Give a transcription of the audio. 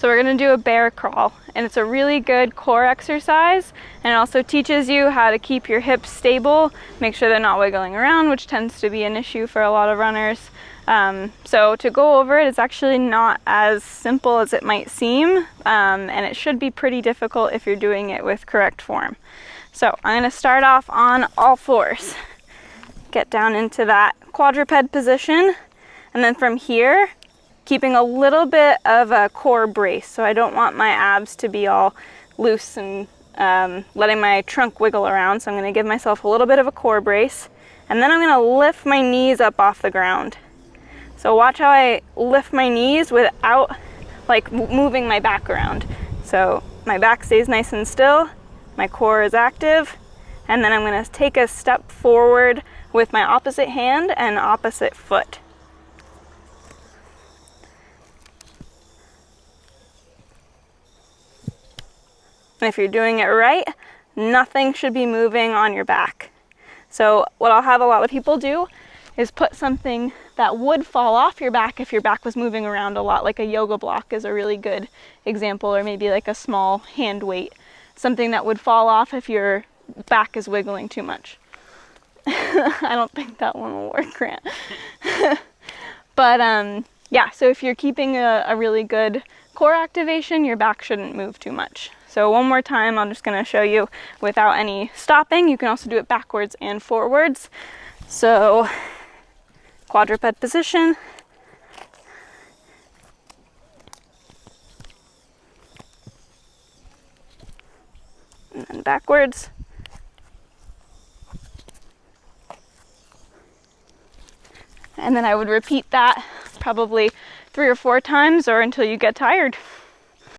So we're gonna do a bear crawl, and it's a really good core exercise, and it also teaches you how to keep your hips stable, make sure they're not wiggling around, which tends to be an issue for a lot of runners. So to go over it, it's actually not as simple as it might seem, and it should be pretty difficult if you're doing it with correct form. So I'm gonna start off on all fours. Get down into that quadruped position, and then from here, keeping a little bit of a core brace. So I don't want my abs to be all loose and letting my trunk wiggle around. So I'm gonna give myself a little bit of a core brace, and then I'm gonna lift my knees up off the ground. So watch how I lift my knees without like moving my back around. So my back stays nice and still, my core is active, and then I'm gonna take a step forward with my opposite hand and opposite foot. And if you're doing it right, nothing should be moving on your back. So what I'll have a lot of people do is put something that would fall off your back if your back was moving around a lot, like a yoga block is a really good example, or maybe like a small hand weight, something that would fall off if your back is wiggling too much. I don't think that one will work, Grant. But yeah, so if you're keeping a really good core activation, your back shouldn't move too much. So one more time, I'm just gonna show you without any stopping. You can also do it backwards and forwards. So quadruped position. And then backwards. And then I would repeat that probably 3 or 4 times or until you get tired.